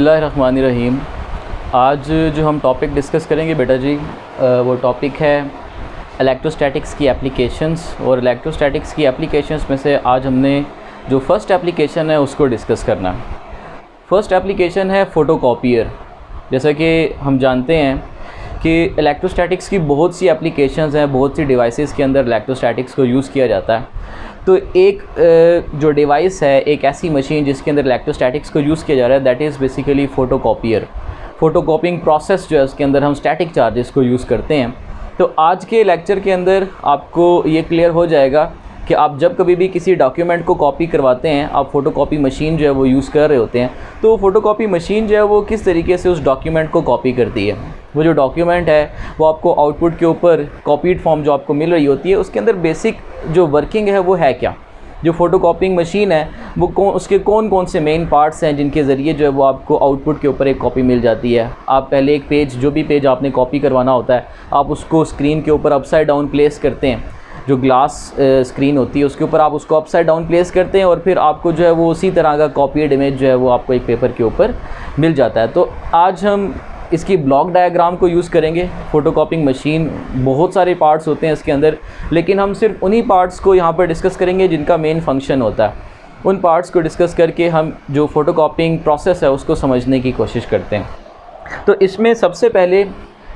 बिस्मिल्लाहिर्रहमानिर्रहीम। आज जो हम टॉपिक डिस्कस करेंगे बेटा जी, वो टॉपिक है इलेक्ट्रोस्टैटिक्स की एप्लीकेशंस। और इलेक्ट्रोस्टैटिक्स की एप्लीकेशंस में से आज हमने जो फ़र्स्ट एप्लीकेशन है उसको डिस्कस करना है। फ़र्स्ट एप्लीकेशन है फ़ोटोकॉपियर। जैसा कि हम जानते हैं कि इलेक्ट्रोस्टैटिक्स की बहुत सी एप्लीकेशंस हैं, बहुत सी डिवाइसेस के अंदर इलेक्ट्रोस्टैटिक्स को यूज़ किया जाता है। तो एक जो डिवाइस है, एक ऐसी मशीन जिसके अंदर इलेक्ट्रोस्टैटिक्स को यूज़ किया जा रहा है, that is basically photocopier. Photocopying process जो है उसके अंदर हम स्टैटिक चार्जेस को यूज़ करते हैं। तो आज के लेक्चर के अंदर आपको ये क्लियर हो जाएगा कि आप जब कभी भी किसी डॉक्यूमेंट को कॉपी करवाते हैं, आप फ़ोटोकॉपी मशीन जो है वो यूज़ कर रहे होते हैं, तो फ़ोटोकॉपी मशीन जो है वो किस तरीके से उस डॉक्यूमेंट को कॉपी करती है। वो जो डॉक्यूमेंट है वो आपको आउटपुट के ऊपर कॉपीड फॉर्म जो आपको मिल रही होती है, उसके अंदर बेसिक जो वर्किंग है वो है क्या। जो फ़ोटोकॉपिंग मशीन है वो उसके कौन कौन से मेन पार्ट्स हैं जिनके ज़रिए जो है वो आपको आउटपुट के ऊपर एक कॉपी मिल जाती है। आप पहले एक पेज, जो भी पेज आपने कॉपी करवाना होता है, आप उसको स्क्रीन के ऊपर अपसाइड डाउन प्लेस करते हैं। जो ग्लास स्क्रीन होती है उसके ऊपर आप उसको अपसाइड डाउन प्लेस करते हैं और फिर आपको जो है वो उसी तरह का कॉपीड इमेज जो है वो आपको एक पेपर के ऊपर मिल जाता है। तो आज हम इसकी ब्लॉक डायग्राम को यूज़ करेंगे। फ़ोटोकॉपिंग मशीन बहुत सारे पार्ट्स होते हैं इसके अंदर, लेकिन हम सिर्फ उन्हीं पार्ट्स को यहाँ पर डिस्कस करेंगे जिनका मेन फंक्शन होता है। उन पार्ट्स को डिस्कस करके हम जो फ़ोटोकॉपिंग प्रोसेस है उसको समझने की कोशिश करते हैं। तो इसमें सबसे पहले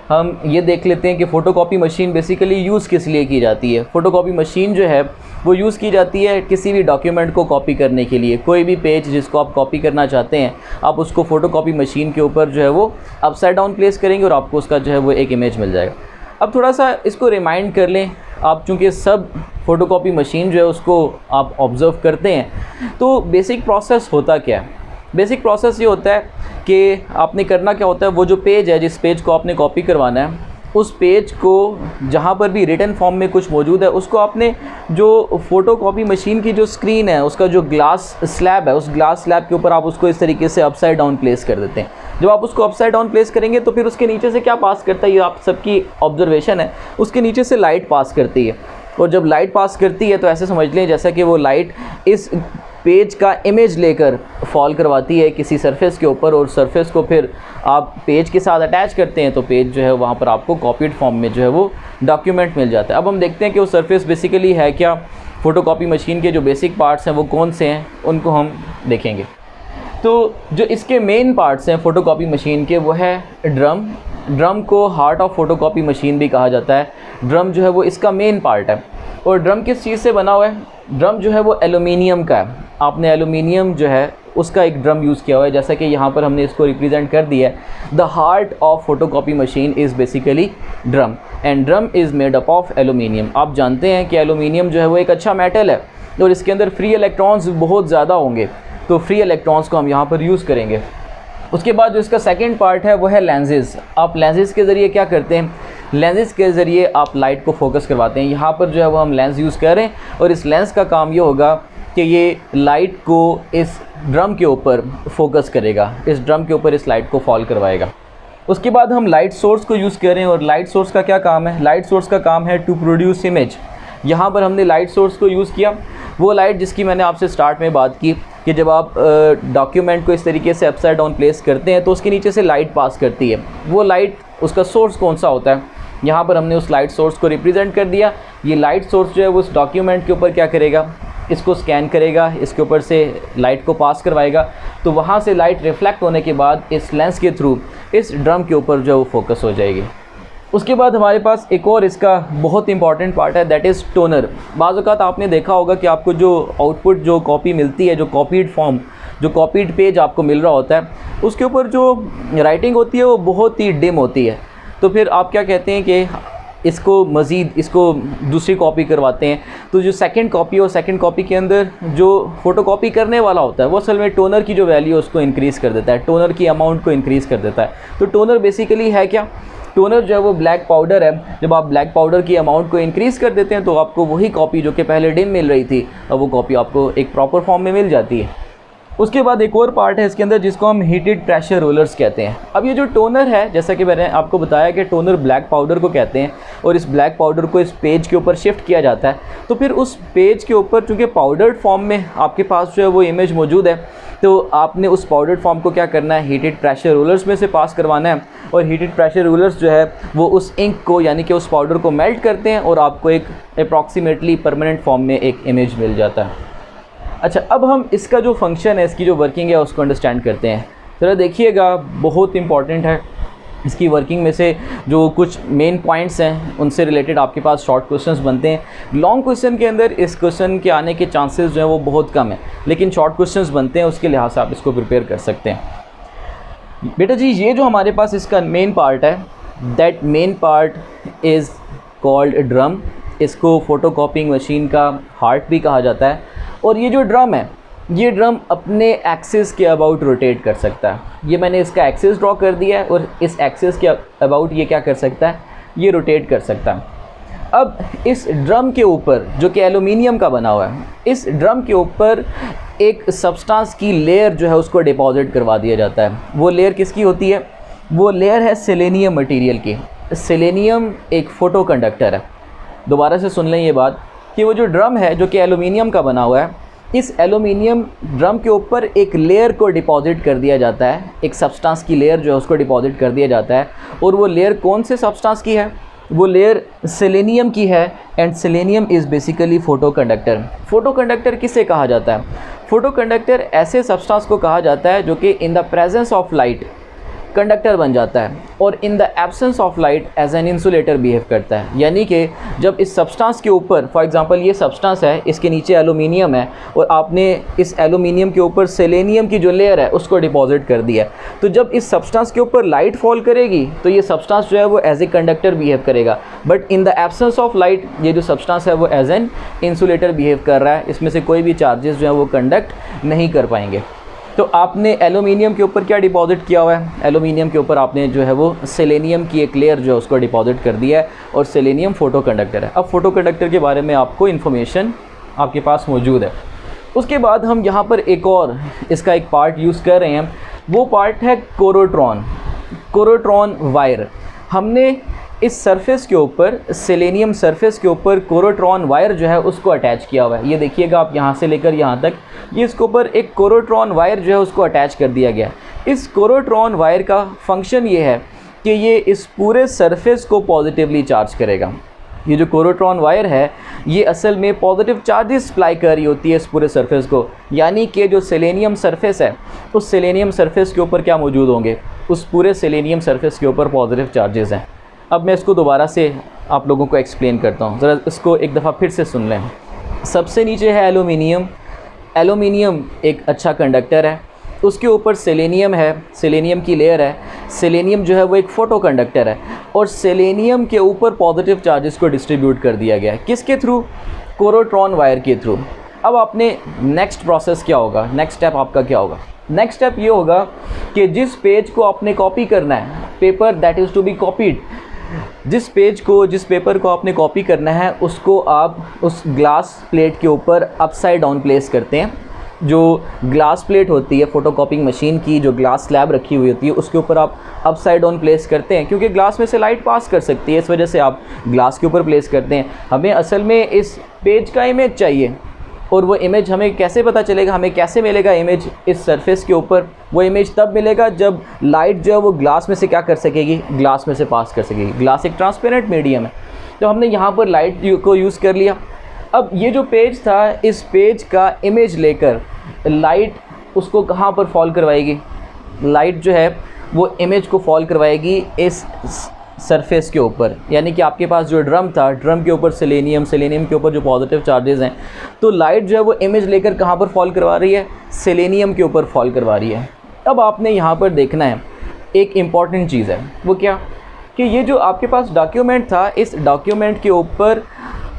हम ये देख लेते हैं कि फ़ोटोकॉपी मशीन बेसिकली यूज़ किस लिए की जाती है। फ़ोटोकॉपी मशीन जो है वो यूज़ की जाती है किसी भी डॉक्यूमेंट को कॉपी करने के लिए। कोई भी पेज जिसको आप कॉपी करना चाहते हैं, आप उसको फ़ोटोकॉपी मशीन के ऊपर जो है वो अपसाइड डाउन प्लेस करेंगे और आपको उसका जो है वो एक इमेज मिल जाएगा। अब थोड़ा सा इसको रिमाइंड कर लें आप, चूँकि सब फ़ोटोकॉपी मशीन जो है उसको आप ऑब्ज़र्व करते हैं, तो बेसिक प्रोसेस होता क्या है। बेसिक प्रोसेस ये होता है कि आपने करना क्या होता है, वो जो पेज है, जिस पेज को आपने कॉपी करवाना है, उस पेज को जहाँ पर भी रिटन फॉर्म में कुछ मौजूद है, उसको आपने जो फ़ोटोकॉपी मशीन की जो स्क्रीन है, उसका जो ग्लास स्लैब है, उस ग्लास स्लैब के ऊपर आप उसको इस तरीके से अपसाइड डाउन प्लेस कर देते हैं। जब आप उसको अपसाइड डाउन प्लेस करेंगे तो फिर उसके नीचे से क्या पास करता है, ये आप सबकी ऑब्जर्वेशन है, उसके नीचे से लाइट पास करती है। और जब लाइट पास करती है तो ऐसे समझ लें जैसा कि वो लाइट इस पेज का इमेज लेकर फॉल करवाती है किसी सरफेस के ऊपर, और सरफेस को फिर आप पेज के साथ अटैच करते हैं तो पेज जो है वहाँ पर आपको कॉपीड फॉर्म में जो है वो डॉक्यूमेंट मिल जाता है। अब हम देखते हैं कि वो सरफेस बेसिकली है क्या। फ़ोटोकॉपी मशीन के जो बेसिक पार्ट्स हैं वो कौन से हैं, उनको हम देखेंगे। तो जो इसके मेन पार्ट्स हैं फ़ोटोकॉपी मशीन के, वो है ड्रम। ड्रम को हार्ट ऑफ फ़ोटोकॉपी मशीन भी कहा जाता है। ड्रम जो है वो इसका मेन पार्ट है। और ड्रम किस चीज़ से बना हुआ है? ड्रम जो है वो एलुमिनियम का है। आपने एलुमिनियम जो है उसका एक ड्रम यूज़ किया हुआ है, जैसा कि यहाँ पर हमने इसको रिप्रेजेंट कर दिया है। The heart of photocopy machine is basically drum, and drum is made up of aluminium. आप जानते हैं कि एलुमिनियम जो है वो एक अच्छा मेटल है और इसके अंदर फ्री इलेक्ट्रॉन्स बहुत ज़्यादा होंगे, तो फ्री इलेक्ट्रॉन्स को हम यहाँ पर यूज़ करेंगे। उसके बाद जो इसका सेकेंड पार्ट है वो है लेंसेज। आप लेंसेज के ज़रिए क्या करते हैं? लेंसेज के ज़रिए आप लाइट को फोकस करवाते हैं। यहाँ पर जो है वो हम लेंस यूज़ कर रहे हैं और इस लेंस का काम ये होगा कि ये लाइट को इस ड्रम के ऊपर फोकस करेगा, इस ड्रम के ऊपर इस लाइट को फॉल करवाएगा। उसके बाद हम लाइट सोर्स को यूज़ कर रहे हैं और लाइट सोर्स का क्या काम है? लाइट सोर्स का काम है टू प्रोड्यूस इमेज। यहाँ पर हमने लाइट सोर्स को यूज़ किया, वो लाइट जिसकी मैंने आपसे स्टार्ट में बात की कि जब आप डॉक्यूमेंट को इस तरीके से अपसाइड डाउन प्लेस करते हैं तो उसके नीचे से लाइट पास करती है। वो लाइट, उसका सोर्स कौन सा होता है? यहाँ पर हमने उस लाइट सोर्स को रिप्रेजेंट कर दिया। ये लाइट सोर्स जो है वो उस डॉक्यूमेंट के ऊपर क्या करेगा? इसको स्कैन करेगा, इसके ऊपर से लाइट को पास करवाएगा, तो वहाँ से लाइट रिफ्लेक्ट होने के बाद इस लेंस के थ्रू इस ड्रम के ऊपर जो है वो फोकस हो जाएगी। उसके बाद हमारे पास एक और इसका बहुत इंपॉर्टेंट पार्ट है, दैट इज़ टोनर। बाज़ औक़ात आपने देखा होगा कि आपको जो आउटपुट, जो कॉपी मिलती है, जो कॉपीड फॉर्म, जो कॉपीड पेज आपको मिल रहा होता है, उसके ऊपर जो राइटिंग होती है वो बहुत ही डिम होती है। तो फिर आप क्या कहते हैं कि इसको मज़ीद, इसको दूसरी कॉपी करवाते हैं। तो जो सेकंड कॉपी हो, सेकंड कॉपी के अंदर जो फ़ोटोकॉपी करने वाला होता है वो असल में टोनर की जो वैल्यू है उसको इंक्रीज़ कर देता है, टोनर की अमाउंट को इंक्रीज़ कर देता है। तो टोनर बेसिकली है क्या? टोनर जो है वो ब्लैक पाउडर है। जब आप ब्लैक पाउडर की अमाउंट को इंक्रीज़ कर देते हैं तो आपको वही कॉपी जो कि पहले डिम मिल रही थी, अब वो कॉपी आपको एक प्रॉपर फॉर्म में मिल जाती है। उसके बाद एक और पार्ट है इसके अंदर जिसको हम हीटेड प्रेशर रोलर्स कहते हैं। अब ये जो टोनर है, जैसा कि मैंने आपको बताया कि टोनर ब्लैक पाउडर को कहते हैं और इस ब्लैक पाउडर को इस पेज के ऊपर शिफ्ट किया जाता है। तो फिर उस पेज के ऊपर चूँकि पाउडर्ड फॉर्म में आपके पास जो है वो इमेज मौजूद है, तो आपने उस पाउडर्ड फॉर्म को क्या करना है, हीटेड प्रेशर रोलर्स में से पास करवाना है। और हीटेड प्रेशर रोलर्स जो है वो उस इंक को यानी कि उस पाउडर को मेल्ट करते हैं और आपको एक अप्रॉक्सीमेटली परमानेंट फॉर्म में एक इमेज मिल जाता है। अच्छा, अब हम इसका जो फंक्शन है, इसकी जो वर्किंग है उसको अंडरस्टैंड करते हैं। ज़रा देखिएगा, बहुत इंपॉर्टेंट है। इसकी वर्किंग में से जो कुछ मेन पॉइंट्स हैं उनसे रिलेटेड आपके पास शॉर्ट क्वेश्चंस बनते हैं। लॉन्ग क्वेश्चन के अंदर इस क्वेश्चन के आने के चांसेस जो है वो बहुत कम है, लेकिन शॉर्ट क्वेश्चंस बनते हैं, उसके लिहाज से आप इसको प्रिपेयर कर सकते हैं। बेटा जी, ये जो हमारे पास इसका मेन पार्ट है, that main part is called drum. इसको फ़ोटोकॉपिंग मशीन का हार्ट भी कहा जाता है। और ये जो ड्रम है, ये ड्रम अपने एक्सिस के अबाउट रोटेट कर सकता है। ये मैंने इसका एक्सिस ड्रॉ कर दिया है और इस एक्सिस के अबाउट ये क्या कर सकता है, ये रोटेट कर सकता है। अब इस ड्रम के ऊपर, जो कि एलुमिनियम का बना हुआ है, इस ड्रम के ऊपर एक सब्सटेंस की लेयर जो है उसको डिपॉजिट करवा दिया जाता है। वो लेयर किसकी होती है? वो लेयर है सेलेनियम मटीरियल की। सेलेनियम एक फ़ोटो कंडक्टर है। दोबारा से सुन लें ये बात कि वो जो ड्रम है जो कि एलुमिनियम का बना हुआ है, इस एलुमिनियम ड्रम के ऊपर एक लेयर को डिपॉजिट कर दिया जाता है, एक सब्सटेंस की लेयर जो है उसको डिपॉजिट कर दिया जाता है। और वो लेयर कौन से सब्सटेंस की है? वो लेयर सेलेनियम की है। And selenium is basically photo conductor. Photo conductor किसे कहा जाता है? फ़ोटो कंडक्टर ऐसे सब्सटेंस को कहा जाता है जो कि in the presence of light conductor बन जाता है और in the absence of light as an insulator behave करता है। यानी कि जब इस सब्सटेंस के ऊपर, फॉर एग्जांपल ये सब्सटेंस है, इसके नीचे एलुमिनियम है और आपने इस एलुमिनियम के ऊपर सेलेनियम की जो लेयर है उसको डिपॉजिट कर दिया, तो जब इस सब्सटेंस के ऊपर लाइट फॉल करेगी तो ये सब्सटेंस जो है वो एज ए कंडक्टर बिहेव करेगा। But in the absence of light ये जो सब्सटेंस है वो एज एन इंसुलेटर बिहेव कर रहा है। इसमें से कोई भी चार्जेस जो है वो कंडक्ट नहीं कर पाएंगे। तो आपने एलुमिनियम के ऊपर क्या डिपॉजिट किया हुआ है? एलुमिनियम के ऊपर आपने जो है वो सेलेनियम की एक लेयर जो है उसको डिपॉजिट कर दिया है और सेलेनियम फ़ोटो कंडक्टर है। अब फ़ोटो कंडक्टर के बारे में आपको इन्फॉर्मेशन आपके पास मौजूद है। उसके बाद हम यहाँ पर एक और इसका एक पार्ट यूज़ कर रहे हैं, वो पार्ट है कोरोट्रॉन। कोरोट्रॉन वायर। हमने इस सरफेस के ऊपर, सेलेनियम सरफेस के ऊपर कोरोट्रॉन वायर जो है उसको अटैच किया हुआ है। ये देखिएगा आप, यहाँ से लेकर यहाँ तक ये इसके ऊपर एक कोरोट्रॉन वायर जो है उसको अटैच कर दिया गया। इस कोरोट्रॉन वायर का फंक्शन ये है कि ये इस पूरे सरफेस को पॉजिटिवली चार्ज करेगा। ये जो कोरोट्रॉन वायर है ये असल में पॉजिटिव चार्जेस सप्लाई कर रही होती है इस पूरे सरफेस को। यानी कि जो सेलेनियम सरफेस है, उस सेलेनियम सरफेस के ऊपर क्या मौजूद होंगे? उस पूरे सेलेनियम सरफेस के ऊपर पॉजिटिव चार्जेस हैं। अब मैं इसको दोबारा से आप लोगों को एक्सप्लेन करता हूँ, ज़रा इसको एक दफ़ा फिर से सुन लें। सबसे नीचे है एलुमिनियम। एलुमिनियम एक अच्छा कंडक्टर है। उसके ऊपर सेलेनियम है, सेलेनियम की लेयर है। सेलेनियम जो है वो एक फ़ोटो कंडक्टर है और सेलेनियम के ऊपर पॉजिटिव चार्जेस को डिस्ट्रीब्यूट कर दिया गया है। किसके थ्रू? कोरोट्रॉन वायर के थ्रू। अब आपने नेक्स्ट प्रोसेस क्या होगा, नेक्स्ट स्टेप आपका क्या होगा? नेक्स्ट स्टेप ये होगा कि जिस पेज को आपने कॉपी करना है, paper that is to be copied, जिस पेपर को आपने कॉपी करना है उसको आप उस ग्लास प्लेट के ऊपर अपसाइड डाउन प्लेस करते हैं। जो ग्लास प्लेट होती है फ़ोटोकॉपिंग मशीन की, जो ग्लास स्लैब रखी हुई होती है, उसके ऊपर आप अपसाइड डाउन प्लेस करते हैं, क्योंकि ग्लास में से लाइट पास कर सकती है, इस वजह से आप ग्लास के ऊपर प्लेस करते हैं। हमें असल में इस पेज का इमेज चाहिए और वो इमेज हमें कैसे पता चलेगा, हमें कैसे मिलेगा इमेज इस सरफेस के ऊपर? वो इमेज तब मिलेगा जब लाइट जो है वो ग्लास में से क्या कर सकेगी, ग्लास में से पास कर सकेगी। ग्लास एक ट्रांसपेरेंट मीडियम है, तो हमने यहाँ पर लाइट को यूज़ कर लिया। अब ये जो पेज था, इस पेज का इमेज लेकर लाइट उसको कहाँ पर फॉल करवाएगी? लाइट जो है वो इमेज को फॉल करवाएगी इस सरफेस के ऊपर। यानी कि आपके पास जो ड्रम था, ड्रम के ऊपर सेलेनियम, सेलेनियम के ऊपर जो पॉजिटिव चार्जेस हैं, तो लाइट जो है वो इमेज लेकर कहाँ पर फॉल करवा रही है? सेलेनियम के ऊपर फॉल करवा रही है। अब आपने यहाँ पर देखना है एक इम्पॉर्टेंट चीज़ है, वो क्या कि ये जो आपके पास डॉक्यूमेंट था, इस डॉक्यूमेंट के ऊपर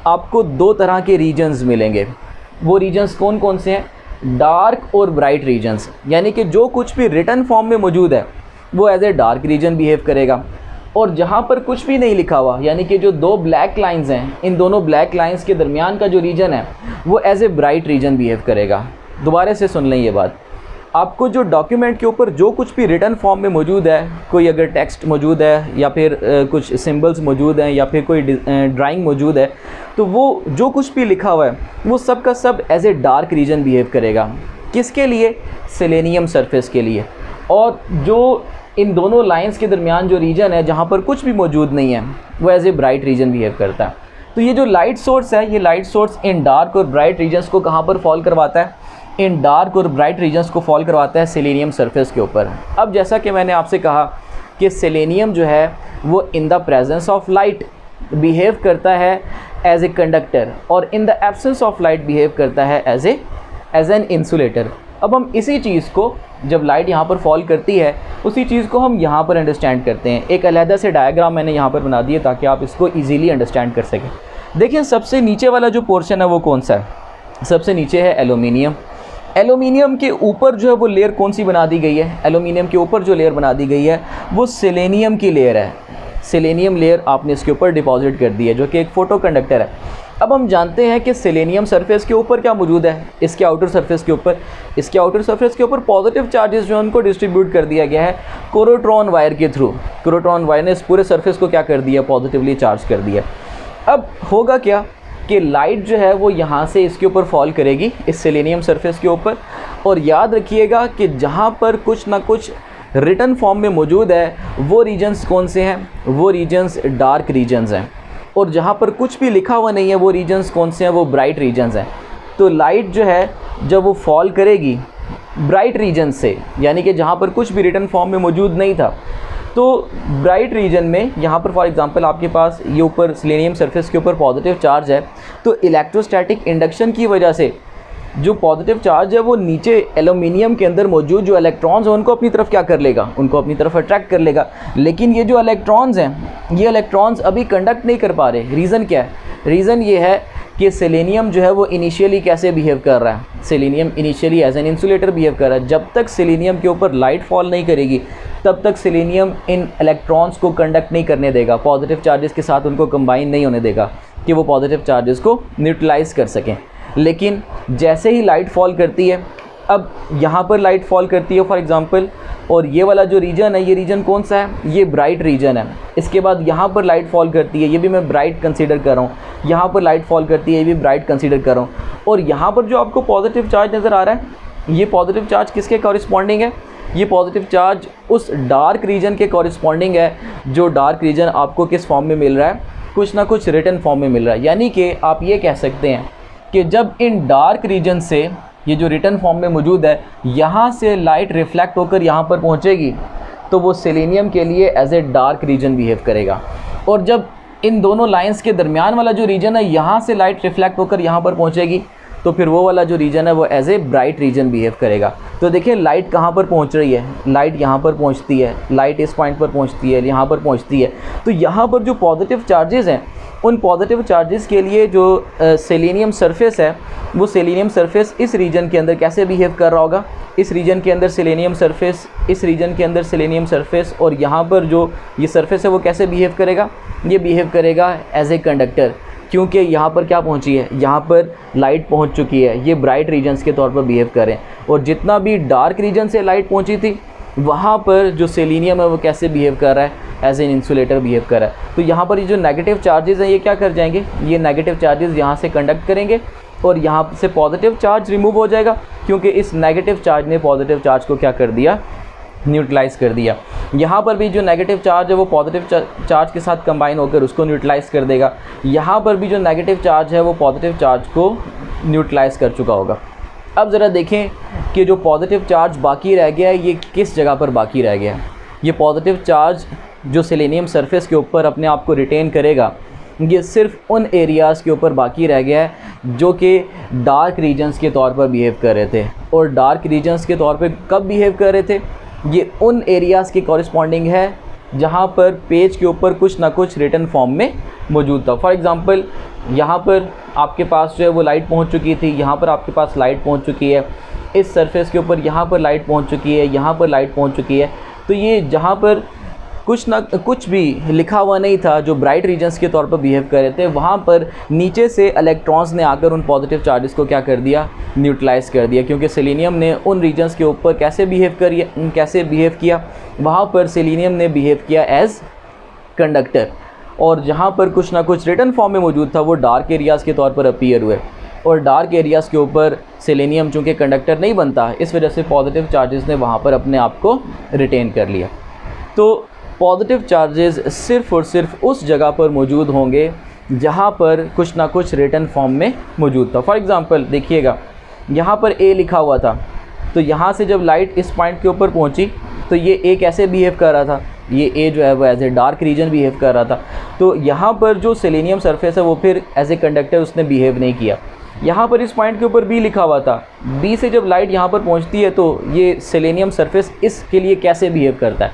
आपको दो तरह के रीजन्स मिलेंगे। वो रीजन्स कौन कौन से हैं? डार्क और ब्राइट रीजन्स। यानी कि जो कुछ भी रिटन फॉर्म में मौजूद है वो as a dark region behave करेगा, और जहाँ पर कुछ भी नहीं लिखा हुआ, यानी कि जो दो ब्लैक लाइंस हैं, इन दोनों ब्लैक लाइंस के दरमियान का जो रीजन है वो as a bright region behave करेगा। दोबारा से सुन लें ये बात आपको जो डॉक्यूमेंट के ऊपर जो कुछ भी रिटन फॉर्म में मौजूद है, कोई अगर टेक्स्ट मौजूद है या फिर कुछ सिंबल्स मौजूद हैं या फिर कोई ड्राइंग मौजूद है, तो वो जो कुछ भी लिखा हुआ है वो सब का सब as a dark region behave करेगा। किसके लिए? सेलेनियम सरफेस के लिए। और जो इन दोनों लाइंस के दरमियान जो रीजन है जहाँ पर कुछ भी मौजूद नहीं है, वो as a bright region behave करता है। तो ये जो लाइट सोर्स है, ये लाइट सोर्स इन डार्क और ब्राइट रीजन्स को कहाँ पर फॉल करवाता है? इन डार्क और ब्राइट रीजन्स को फॉल करवाता है सेलेनियम सरफेस के ऊपर। अब जैसा कि मैंने आपसे कहा कि सेलेनियम जो है वो इन the presence of light behave करता है एज ए कंडक्टर, और in the absence of light behave करता है एज एन इंसुलेटर। अब हम इसी चीज़ को, जब लाइट यहाँ पर फॉल करती है, उसी चीज़ को हम यहाँ पर अंडरस्टैंड करते हैं। एक अलहदा से डायग्राम मैंने यहाँ पर बना दिया ताकि आप इसको ईजीली अंडरस्टैंड कर सकें। देखिए, सबसे नीचे वाला जो पोर्शन है वो कौन सा है? सबसे नीचे है एल्यूमिनियम। एल्यूमिनियम के ऊपर जो है वो लेयर कौन सी बना दी गई है? एल्यूमिनियम के ऊपर जो लेयर बना दी गई है वो सेलेनियम की लेयर है। सेलेनियम लेयर आपने इसके ऊपर डिपॉजिट कर दी है, जो कि एक फ़ोटो कंडक्टर है। अब हम जानते हैं कि सेलेनियम सरफेस के ऊपर क्या मौजूद है? इसके आउटर सरफेस के ऊपर, इसके आउटर सरफेस के ऊपर पॉजिटिव चार्जेस जो है उनको डिस्ट्रीब्यूट कर दिया गया है कोरोट्रॉन वायर के थ्रू। कोरोट्रॉन वायर ने इस पूरे सरफेस को क्या कर दिया? पॉजिटिवली चार्ज कर दिया। अब होगा क्या कि लाइट जो है वो यहाँ से इसके ऊपर फॉल करेगी, इस सेलेनियम सरफेस के ऊपर। और याद रखिएगा कि जहाँ पर कुछ ना कुछ रिटन फॉर्म में मौजूद है वो रीजन्स कौन से हैं? वो रीजन्स डार्क रीजन्स हैं। और जहाँ पर कुछ भी लिखा हुआ नहीं है वो रीजन्स कौन से हैं? वो ब्राइट रीजन्स हैं। तो लाइट जो है जब वो फॉल करेगी ब्राइट रीजन से, यानी कि जहाँ पर कुछ भी रिटन फॉर्म में मौजूद नहीं था, तो ब्राइट रीजन में यहाँ पर फॉर एग्जांपल आपके पास ये ऊपर सेलेनियम सरफेस के ऊपर पॉजिटिव चार्ज है, तो इलेक्ट्रोस्टैटिक इंडक्शन की वजह से जो पॉजिटिव चार्ज है वो नीचे एल्यूमिनियम के अंदर मौजूद जो इलेक्ट्रॉन्स हैं उनको अपनी तरफ क्या कर लेगा? उनको अपनी तरफ अट्रैक्ट कर लेगा। लेकिन ये जो इलेक्ट्रॉन्स हैं, ये इलेक्ट्रॉन्स अभी कंडक्ट नहीं कर पा रहे। रीज़न क्या है? रीज़न ये है कि सेलेनियम जो है वो इनिशियली कैसे बिहेव कर रहा है? Selenium initially as an insulator behave कर रहा है। जब तक सेलेनियम के ऊपर लाइट फॉल नहीं करेगी तब तक सेलेनियम इन इलेक्ट्रॉन्स को कंडक्ट नहीं करने देगा, पॉजिटिव चार्जेस के साथ उनको कंबाइन नहीं होने देगा कि वो पॉजिटिव चार्जेस को न्यूट्रलाइज़ कर सकें। लेकिन जैसे ही लाइट फॉल करती है, अब यहाँ पर लाइट फॉल करती है फॉर एग्जांपल, और ये वाला जो रीजन है, ये रीजन कौन सा है? ये ब्राइट रीजन है। इसके बाद यहाँ पर लाइट फॉल करती है, ये भी मैं ब्राइट कंसीडर कर रहा हूँ। यहाँ पर लाइट फॉल करती है, ये भी ब्राइट कंसीडर कर रहा हूँ। और यहाँ पर जो आपको पॉजिटिव चार्ज नज़र आ रहा है, ये पॉजिटिव चार्ज किसके कॉरिस्पॉन्डिंग है? ये पॉजिटिव चार्ज उस डार्क रीजन के कॉरिस्पॉन्डिंग है, जो डार्क रीजन आपको किस फॉर्म में मिल रहा है? कुछ ना कुछ रिटन फॉर्म में मिल रहा है। यानी कि आप ये कह सकते हैं कि जब इन डार्क रीजन से ये जो रिटन फॉर्म में मौजूद है, यहाँ से लाइट रिफ्लेक्ट होकर यहाँ पर पहुँचेगी, तो वो सेलेनियम के लिए as a dark region behave करेगा। और जब इन दोनों लाइंस के दरमियान वाला जो रीजन है, यहाँ से लाइट रिफ्लेक्ट होकर यहाँ पर पहुँचेगी, तो फिर वो वाला जो रीजन है वो as a bright region behave करेगा। तो देखिए, लाइट कहाँ पर पहुँच रही है? लाइट यहाँ पर पहुँचती है, लाइट इस पॉइंट पर पहुँचती है, यहाँ पर पहुँचती है। तो यहाँ पर जो पॉजिटिव चार्जेस हैं, उन पॉजिटिव चार्जेस के लिए जो सेलेनियम सरफेस है, वो सेलेनियम सरफेस इस रीजन के अंदर कैसे बिहेव कर रहा होगा? इस रीजन के अंदर सेलेनियम सरफेस, इस रीजन के अंदर सेलेनियम सरफेस, और यहाँ पर जो ये सरफेस है वो कैसे बिहेव करेगा? ये बिहेव करेगा एज ए कंडक्टर, क्योंकि यहाँ पर क्या पहुँची है? यहाँ पर लाइट पहुँच चुकी है। ये ब्राइट रीजन्स के तौर पर बिहेव करें। और जितना भी डार्क रीजन से लाइट पहुँची थी, वहाँ पर जो सेलेनियम है वो कैसे बिहेव कर रहा है? एज एन इंसुलेटर बिहेव कर रहा है। तो यहाँ पर ये जो नेगेटिव चार्जेस हैं, ये क्या कर जाएंगे? ये नेगेटिव चार्जेस यहाँ से कंडक्ट करेंगे और यहाँ से पॉजिटिव चार्ज रिमूव हो जाएगा, क्योंकि इस नेगेटिव चार्ज ने पॉजिटिव चार्ज को क्या कर दिया? न्यूट्रलाइज़ कर दिया। यहाँ पर भी जो नेगेटिव चार्ज है वो पॉजिटिव चार्ज के साथ कंबाइन होकर उसको न्यूट्रलाइज़ कर देगा। यहाँ पर भी जो नेगेटिव चार्ज है वो पॉजिटिव चार्ज को न्यूट्रलाइज़ कर चुका होगा। अब ज़रा देखें कि जो पॉजिटिव चार्ज बाकी रह गया है, ये किस जगह पर बाकी रह गया है? ये पॉजिटिव चार्ज जो सेलेनियम सरफेस के ऊपर अपने आप को रिटेन करेगा, ये सिर्फ उन एरियाज़ के ऊपर बाकी रह गया है जो कि डार्क रीजन्स के तौर पर बिहेव कर रहे थे। और डार्क रीजन्स के तौर पर कब बिहेव कर रहे थे? ये उन एरियाज़ के कॉरिस्पॉन्डिंग है जहाँ पर पेज के ऊपर कुछ ना कुछ रिटन फॉर्म में मौजूद था। फॉर एग्ज़ाम्पल, यहाँ पर आपके पास जो है वो लाइट पहुँच चुकी थी, यहाँ पर आपके पास लाइट पहुँच चुकी है, इस सरफेस के ऊपर यहाँ पर लाइट पहुँच चुकी है, यहाँ पर लाइट पहुँच चुकी है। तो ये जहाँ पर कुछ भी लिखा हुआ नहीं था जो ब्राइट रीजन्स के तौर पर बिहेव कर रहे थे, वहाँ पर नीचे से इलेक्ट्रॉन्स ने आकर उन पॉजिटिव चार्जेस को क्या कर दिया, न्यूट्रलाइज कर दिया। क्योंकि सेलेनियम ने उन रीजन्स के ऊपर कैसे बिहेव किया, वहाँ पर सेलेनियम ने बिहेव किया एज कंडक्टर, और जहाँ पर कुछ ना कुछ रिटर्न फॉर्म में मौजूद था वो डार्क एरियाज़ के तौर पर अपीयर हुए। और डार्क एरियाज़ के ऊपर सेलेनियम चूँकि कंडक्टर नहीं बनता, इस वजह से पॉजिटिव चार्जेस ने वहाँ पर अपने आप को रिटेन कर लिया। तो पॉजिटिव चार्जेस सिर्फ़ और सिर्फ उस जगह पर मौजूद होंगे जहाँ पर कुछ ना कुछ रिटर्न फॉर्म में मौजूद था। फॉर एग्ज़ाम्पल देखिएगा, यहाँ पर ए लिखा हुआ था, तो यहाँ से जब लाइट इस पॉइंट के ऊपर पहुँची तो ये ए कैसे बिहेव कर रहा था, ये ए जो है वो as a dark region behave कर रहा था। तो यहाँ पर जो सेलेनियम सरफेस है वो फिर एज ए कंडक्टर उसने बिहेव नहीं किया। यहाँ पर इस पॉइंट के ऊपर बी लिखा हुआ था, बी से जब लाइट यहाँ पर पहुँचती है तो ये सेलेनियम सरफेस इसके लिए कैसे बिहेव करता है,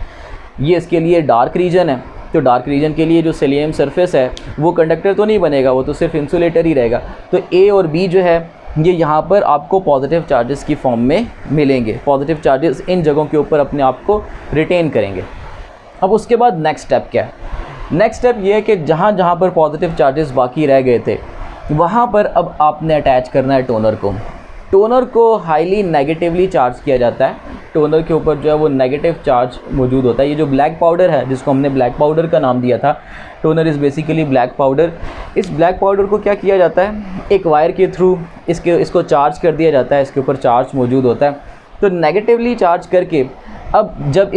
ये इसके लिए डार्क रीजन है। तो डार्क रीजन के लिए जो सेलेनियम सरफेस है वो कंडक्टर तो नहीं बनेगा, वो तो सिर्फ इंसुलेटर ही रहेगा। तो ए और बी जो है ये यहाँ पर आपको पॉजिटिव चार्जेस की फॉर्म में मिलेंगे। पॉजिटिव चार्जेस इन जगहों के ऊपर अपने आप को रिटेन करेंगे। अब उसके बाद नेक्स्ट स्टेप क्या है? नेक्स्ट स्टेप ये है कि जहाँ जहाँ पर पॉजिटिव चार्जेस बाकी रह गए थे वहाँ पर अब आपने अटैच करना है टोनर को। टोनर को हाईली नेगेटिवली चार्ज किया जाता है। टोनर के ऊपर जो है वो नेगेटिव चार्ज मौजूद होता है। ये जो ब्लैक पाउडर है जिसको हमने ब्लैक पाउडर का नाम दिया था, toner is basically black powder. इस ब्लैक पाउडर को क्या किया जाता है, एक वायर के थ्रू इसको चार्ज कर दिया जाता है, इसके ऊपर चार्ज मौजूद होता है। तो नेगेटिवली चार्ज करके अब जब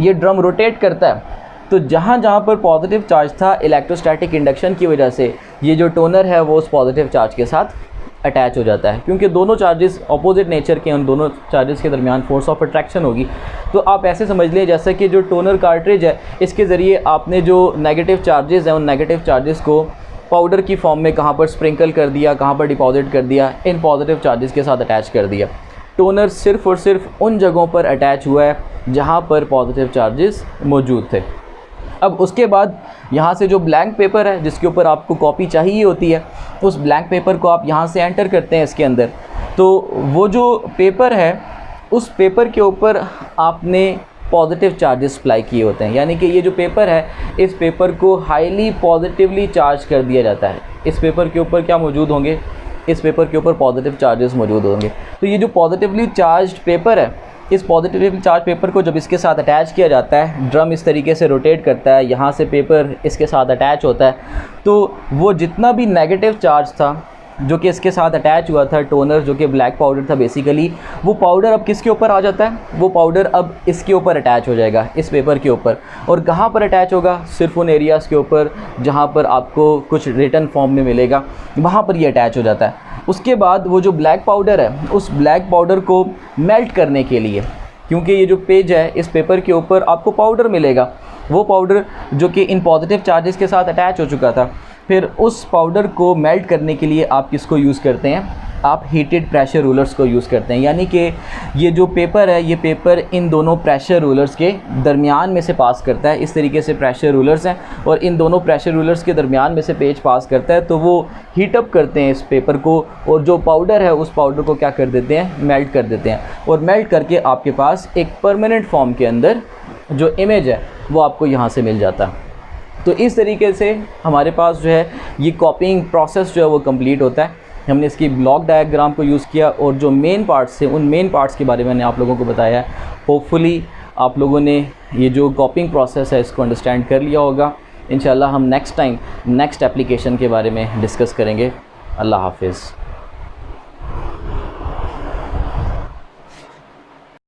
ये ड्रम रोटेट करता है तो जहाँ जहाँ पर पॉजिटिव चार्ज था, इलेक्ट्रोस्टैटिक इंडक्शन की वजह से ये जो टोनर है वो उस पॉजिटिव चार्ज के साथ अटैच हो जाता है। क्योंकि दोनों चार्जेस अपोजिट नेचर के, उन दोनों चार्जेस के दरमियान फोर्स ऑफ अट्रैक्शन होगी। तो आप ऐसे समझ लें जैसे कि जो टोनर कार्ट्रिज है, इसके ज़रिए आपने जो नेगेटिव चार्जेस हैं उन नेगेटिव चार्जेस को पाउडर की फॉर्म में कहाँ पर स्प्रिंकल कर दिया, कहाँ पर डिपॉजिट कर दिया, इन पॉजिटिव चार्जेस के साथ अटैच कर दिया। टोनर सिर्फ़ और सिर्फ उन जगहों पर अटैच हुआ है जहाँ पर पॉजिटिव चार्जेस मौजूद थे। अब उसके बाद यहाँ से जो ब्लैंक पेपर है जिसके ऊपर आपको कॉपी चाहिए होती है, उस ब्लैंक पेपर को आप यहाँ से एंटर करते हैं इसके अंदर। तो वो जो पेपर है उस पेपर के ऊपर आपने पॉजिटिव चार्जेस अप्लाई किए होते हैं। यानी कि ये जो पेपर है, इस पेपर को हाईली पॉजिटिवली चार्ज कर दिया जाता है। इस पेपर के ऊपर क्या मौजूद होंगे, इस पेपर के ऊपर पॉजिटिव चार्जेस मौजूद होंगे। तो ये जो पॉजिटिवली चार्ज्ड पेपर है, इस पॉजिटिवली चार्ज पेपर को जब इसके साथ अटैच किया जाता है, ड्रम इस तरीके से रोटेट करता है, यहाँ से पेपर इसके साथ अटैच होता है, तो वो जितना भी नेगेटिव चार्ज था जो कि इसके साथ अटैच हुआ था, टोनर जो कि ब्लैक पाउडर था बेसिकली, वो पाउडर अब किसके ऊपर आ जाता है, वो पाउडर अब इसके ऊपर अटैच हो जाएगा, इस पेपर के ऊपर। और कहाँ पर अटैच होगा, सिर्फ उन एरियाज़ के ऊपर जहाँ पर आपको कुछ रिटर्न फॉर्म में मिलेगा, वहाँ पर ये अटैच हो जाता है। उसके बाद वो जो ब्लैक पाउडर है, उस ब्लैक पाउडर को मेल्ट करने के लिए, क्योंकि ये जो पेज है इस पेपर के ऊपर आपको पाउडर मिलेगा, वो पाउडर जो कि इन पॉजिटिव चार्जेस के साथ अटैच हो चुका था, फिर उस पाउडर को मेल्ट करने के लिए आप किसको यूज़ करते हैं, आप हीटेड प्रेशर रूलर्स को यूज़ करते हैं। यानी कि ये जो पेपर है, ये पेपर इन दोनों प्रेशर रूलर्स के दरमियान में से पास करता है। इस तरीके से प्रेशर रूलर्स हैं और इन दोनों प्रेशर रूलर्स के दरमियान में से पेज पास करता है, तो वो हीटअप करते हैं इस पेपर को, और जो पाउडर है उस पाउडर को क्या कर देते हैं, मेल्ट कर देते हैं। और मेल्ट करके आपके पास एक परमानेंट फॉर्म के अंदर जो इमेज है वो आपको यहाँ से मिल जाता है। तो इस तरीके से हमारे पास जो है ये कॉपिंग प्रोसेस जो है वो कंप्लीट होता है। हमने इसकी ब्लॉक डायग्राम को यूज़ किया और जो मेन पार्ट्स थे उन मेन पार्ट्स के बारे में मैंने आप लोगों को बताया है। होपफुली आप लोगों ने ये जो कॉपिंग प्रोसेस है इसको अंडरस्टैंड कर लिया होगा। इंशाल्लाह हम नेक्स्ट टाइम नेक्स्ट एप्लीकेशन के बारे में डिस्कस करेंगे। अल्लाह हाफिज़।